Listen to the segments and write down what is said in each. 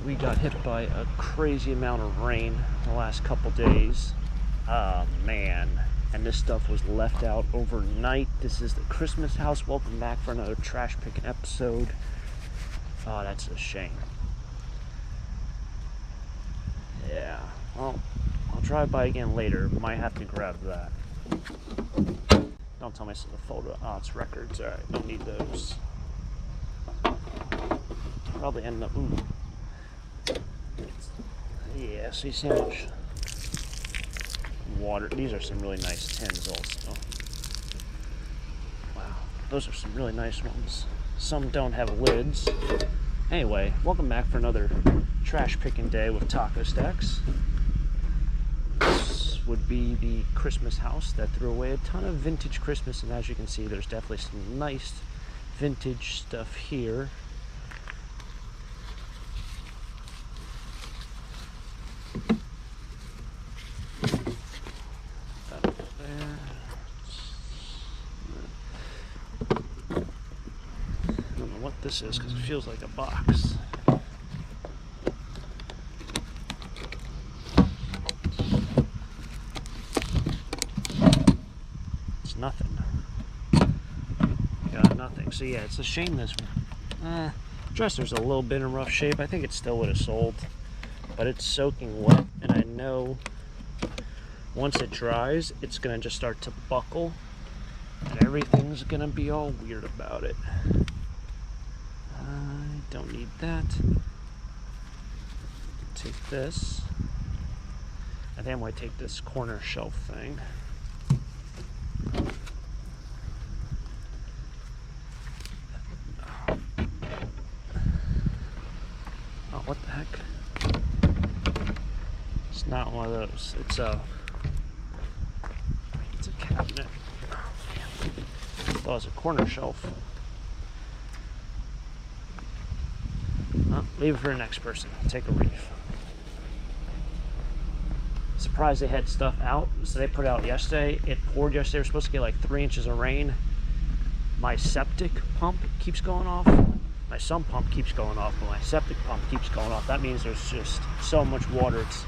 we got hit by a crazy amount of rain the last couple days. Oh man, and this stuff was left out overnight. This is the Christmas house. Welcome back for another trash picking episode. Oh, that's a shame. Yeah, well, I'll drive by again later. Might have to grab that. Don't tell me it's the photo. Oh, it's records. Alright, don't need those. Probably end up. Ooh. Yeah, see how much water. These are some really nice tins also. Wow, those are some really nice ones. Some don't have lids. Anyway, welcome back for another trash picking day with Taco Stacks. This would be the Christmas house that threw away a ton of vintage Christmas, and as you can see, there's definitely some nice vintage stuff here. This is because it feels like a box. It's nothing. Got nothing. So yeah, it's a shame this dresser's a little bit in rough shape. I think it still would have sold, but it's soaking wet, and I know once it dries, it's gonna just start to buckle, and everything's gonna be all weird about it. Don't need that. Take this. I think I might take this corner shelf thing. Oh, what the heck? It's not one of those. It's a cabinet. Oh, it's a corner shelf. Leave it for the next person. Take a reef. Surprised they had stuff out. So they put it out yesterday. It poured yesterday. We're supposed to get like 3 inches of rain. My septic pump keeps going off. My sump pump keeps going off, but my septic pump keeps going off. That means there's just so much water. It's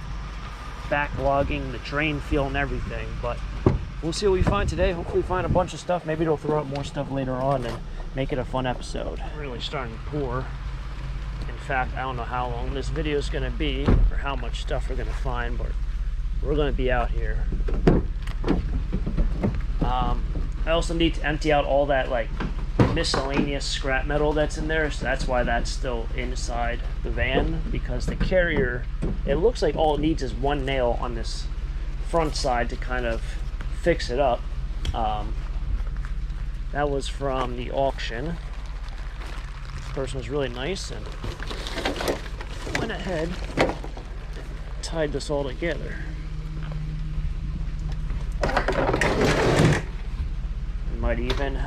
backlogging the drain field and everything. But we'll see what we find today. Hopefully find a bunch of stuff. Maybe they'll throw out more stuff later on and make it a fun episode. Really starting to pour. In fact, I don't know how long this video is going to be or how much stuff we're going to find, but we're going to be out here. I also need to empty out all that like miscellaneous scrap metal that's in there, so that's why that's still inside the van, because the carrier, it looks like all it needs is one nail on this front side to kind of fix it up. That was from the auction. Person was really nice and went ahead and tied this all together. We might even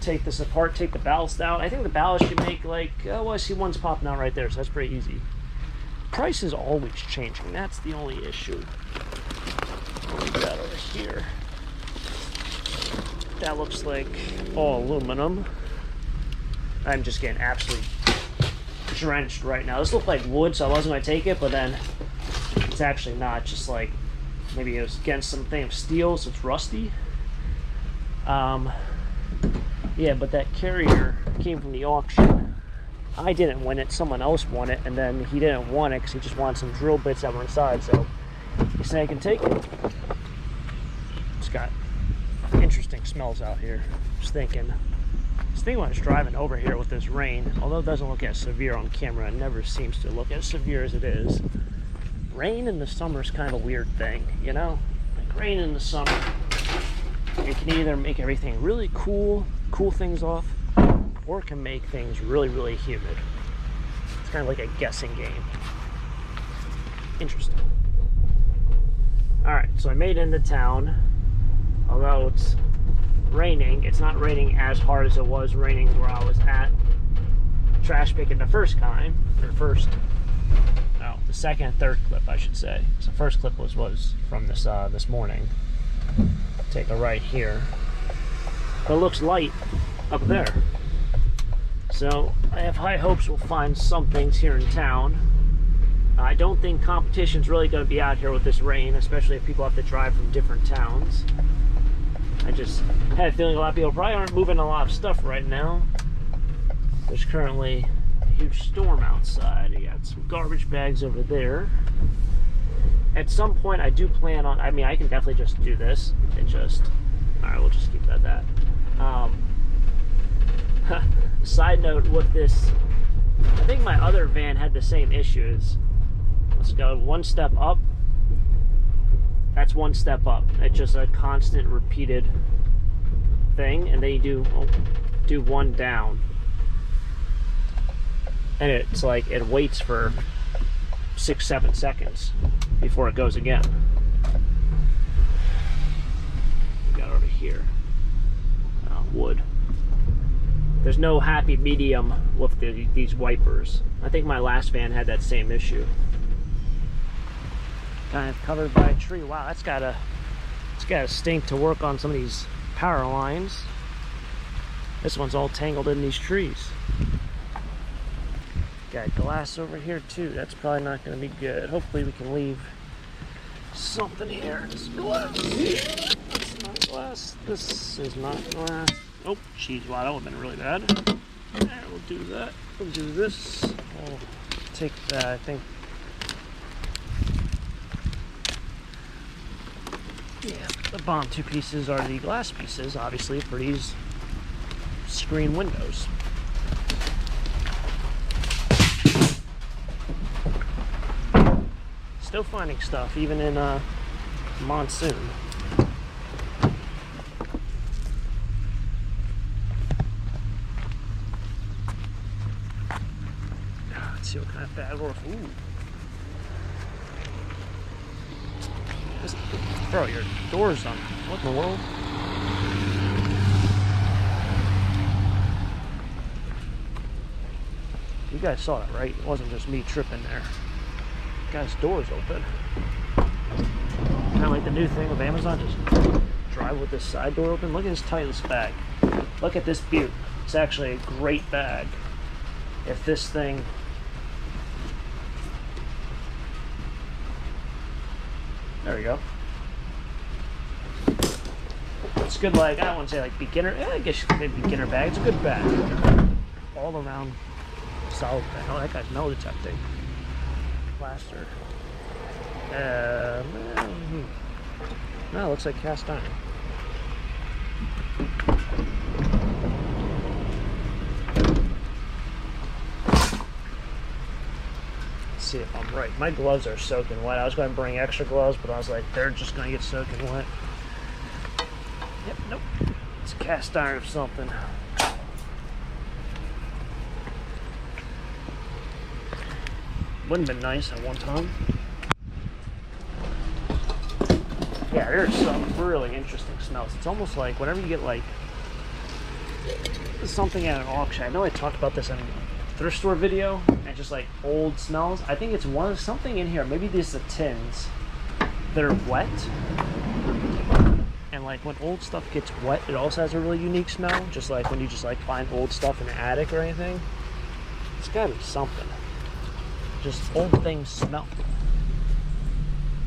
take this apart, take the ballast out. I think the ballast should make like, oh, well, I see one's popping out right there, so that's pretty easy. Price is always changing. That's the only issue. What we got over here? That looks like all aluminum. I'm just getting absolutely drenched right now. This looked like wood, so I wasn't going to take it, but then it's actually not. Just like maybe it was against something of steel, so it's rusty. Yeah, but that carrier came from the auction. I didn't win it, someone else won it, and then he didn't want it because he just wanted some drill bits that were inside, so he said I can take it. It's got interesting smells out here. Just thinking when I was driving over here with this rain, although it doesn't look as severe on camera, it never seems to look as severe as it is. Rain in the summer is kind of a weird thing, you know? Like rain in the summer, it can either make everything really cool things off, or it can make things really, really humid. It's kind of like a guessing game. Interesting. Alright, so I made it into town, although it's raining. It's not raining as hard as it was raining where I was at trash picking the first time, or the second and third clip, I should say. So the first clip was from this morning. Take a right here, but it looks light up there. So I have high hopes we'll find some things here in town. I don't think competition's really going to be out here with this rain, especially if people have to drive from different towns. I just had a feeling a lot of people probably aren't moving a lot of stuff right now. There's currently a huge storm outside. You got some garbage bags over there. At some point, I do plan on, I mean, I can definitely just do this and just, all right, we'll just keep it at that. Side note with this, I think my other van had the same issues. Let's go one step up. That's one step up. It's just a constant repeated thing, and then you do one down. And it's like, it waits for 6-7 seconds before it goes again. We got over here, wood. There's no happy medium with these wipers. I think my last van had that same issue. Kind of covered by a tree. Wow, it's gotta stink to work on some of these power lines. This one's all tangled in these trees. Got glass over here too. That's probably not going to be good. Hopefully we can leave something here. It's glass. That's not glass. This is not glass. Oh, jeez, wow, that would have been really bad. Yeah, we'll do that. We'll do this. We'll take that, I think. Yeah, the bottom two pieces are the glass pieces, obviously, for these screen windows. Still finding stuff, even in monsoon. Let's see what kind of bag we're. Ooh. Bro, your door's on. What in the world? You guys saw it, right? It wasn't just me tripping there. Guy's door's open. Kind of like the new thing with Amazon, just drive with this side door open. Look at this Titleist bag. Look at this beaut. It's actually a great bag. If this thing, there we go. It's good, like, I don't want to say like beginner, I guess you could say beginner bag. It's a good bag. All around solid bag. Oh, that guy's metal detecting. Plaster. No, it looks like cast iron. Let's see if I'm right. My gloves are soaking wet. I was going to bring extra gloves, but I was like, they're just going to get soaking wet. Yep, nope. It's cast iron of something. Wouldn't have been nice at one time. Yeah, there's some really interesting smells. It's almost like whenever you get like something at an auction. I know I talked about this in a thrift store video, and just like old smells. I think it's something in here. Maybe these are tins that are wet. And like when old stuff gets wet, it also has a really unique smell. Just like when you just like find old stuff in the attic or anything. It's gotta be something. Just old things smell.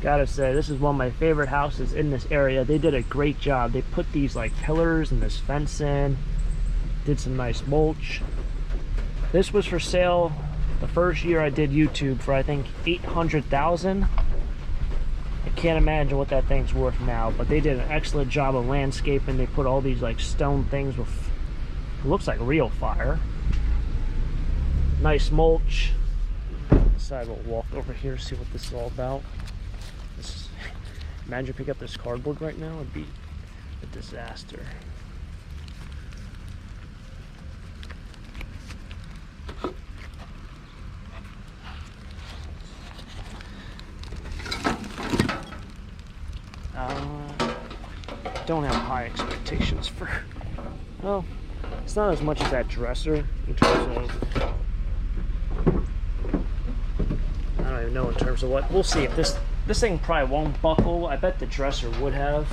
Gotta say, this is one of my favorite houses in this area. They did a great job. They put these like pillars and this fence in. Did some nice mulch. This was for sale the first year I did YouTube for I think $800,000. I can't imagine what that thing's worth now, but they did an excellent job of landscaping. They put all these like stone things with, it looks like real fire. Nice mulch. Side, we'll walk over here, see what this is all about. Imagine pick up this cardboard right now, it'd be a disaster. Don't have high expectations for, well, it's not as much as that dresser in terms of, I don't even know in terms of what. We'll see if this thing probably won't buckle. I bet the dresser would have,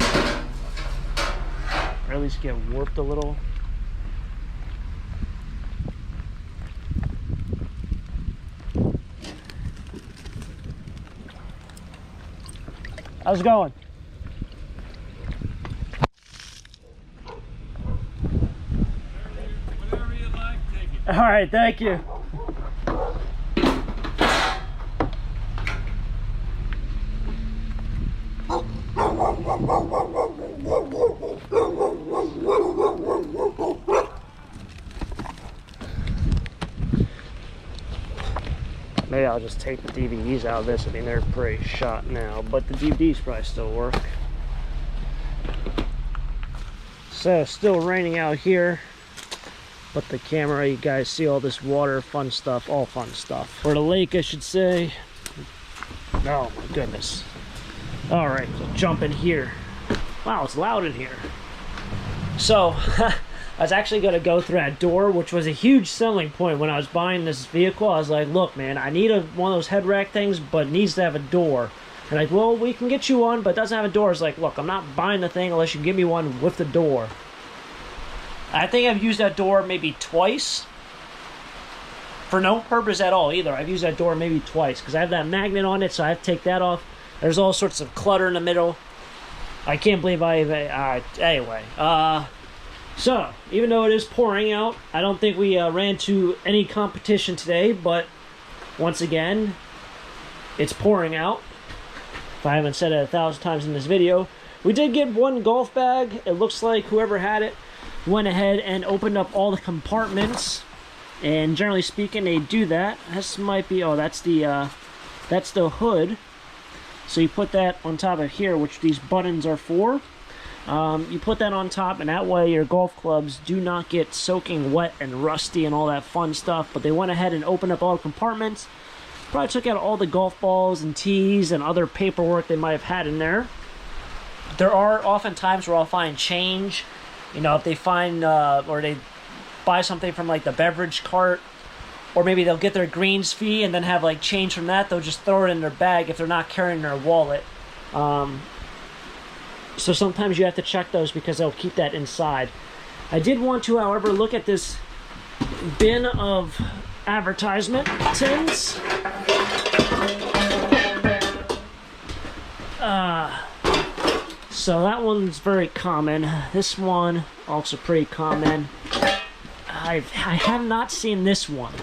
or at least get warped a little. How's it going? Whatever you like, take it. All right, thank you. Maybe I'll just take the DVDs out of this. I mean, they're pretty shot now, but the DVDs probably still work. So, still raining out here, but the camera, you guys see all this water, fun stuff, all fun stuff. Or the lake, I should say. Oh my goodness. All right, so jump in here. Wow, it's loud in here. So, I was actually going to go through that door, which was a huge selling point when I was buying this vehicle. I was like, look, man, I need one of those head rack things, but it needs to have a door. They're like, well, we can get you one, but it doesn't have a door. I was like, look, I'm not buying the thing unless you give me one with the door. I think I've used that door maybe twice. For no purpose at all either. I've used that door maybe twice because I have that magnet on it, so I have to take that off. There's all sorts of clutter in the middle. I can't believe anyway. So, even though it is pouring out, I don't think we ran to any competition today, but once again, it's pouring out. If I haven't said it 1,000 times in this video. We did get one golf bag. It looks like whoever had it went ahead and opened up all the compartments. And generally speaking, they do that. This might be, oh, that's the hood. So you put that on top of here, which these buttons are for. You put that on top, and that way your golf clubs do not get soaking wet and rusty and all that fun stuff. But they went ahead and opened up all the compartments. Probably took out all the golf balls and tees and other paperwork they might have had in there. There are often times where I'll find change. You know, if they find, or they buy something from like the beverage cart, or maybe they'll get their greens fee and then have like change from that. They'll just throw it in their bag if they're not carrying their wallet. So sometimes you have to check those because they'll keep that inside. I did want to, however, look at this bin of advertisement tins. So that one's very common. This one, also pretty common. I have not seen this one.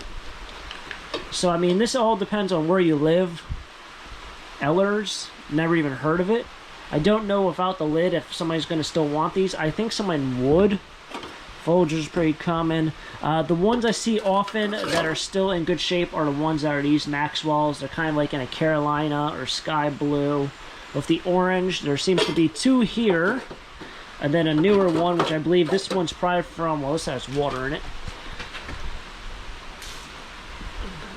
So, I mean, this all depends on where you live. Ellers, never even heard of it. I don't know without the lid if somebody's going to still want these. I think someone would. Folgers pretty common. The ones I see often that are still in good shape are the ones that are these Maxwells. They're kind of like in a Carolina or sky blue. With the orange, there seems to be two here. And then a newer one, which I believe this one's probably from, well, this has water in it.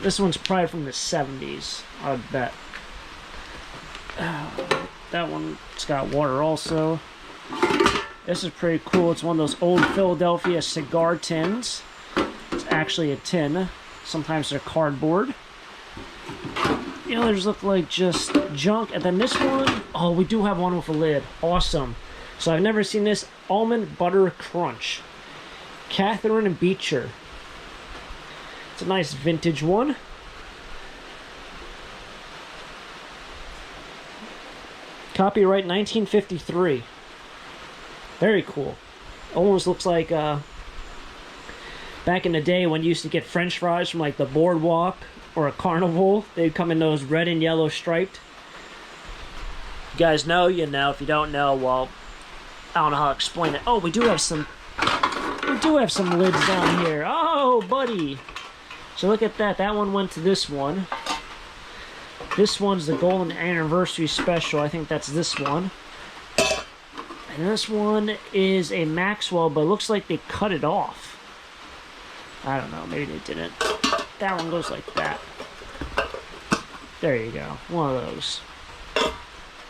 This one's probably from the 70s, I would bet. That one's got water also. This is pretty cool. It's one of those old Philadelphia cigar tins. It's actually a tin. Sometimes they're cardboard. The others look like just junk. And then this one, oh, we do have one with a lid. Awesome. So I've never seen this. Almond Butter Crunch. Catherine Beecher. It's a nice vintage one. Copyright 1953. Very cool. Almost looks like back in the day when you used to get French fries from like the Boardwalk or a Carnival. They'd come in those red and yellow striped. You guys know, you know. If you don't know, well, I don't know how to explain it. Oh, we do have some lids down here. Oh, buddy. So look at that. That one went to this one. This one's the Golden Anniversary Special. I think that's this one. And this one is a Maxwell, but it looks like they cut it off. I don't know. Maybe they didn't. That one goes like that. There you go. One of those.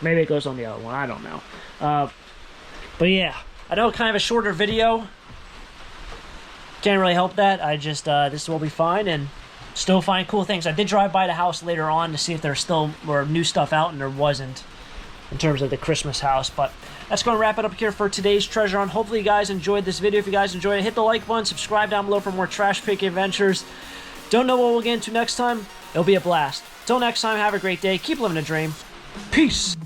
Maybe it goes on the other one. I don't know. But yeah. I know kind of a shorter video. Can't really help that. I just, this will be fine and still find cool things. I did drive by the house later on to see if there's still more new stuff out, and there wasn't in terms of the Christmas house. But that's going to wrap it up here for today's treasure hunt. Hopefully you guys enjoyed this video. If you guys enjoyed it, hit the like button, subscribe down below for more trash pick adventures. Don't know what we'll get into next time. It'll be a blast. Till next time, have a great day. Keep living a dream. Peace.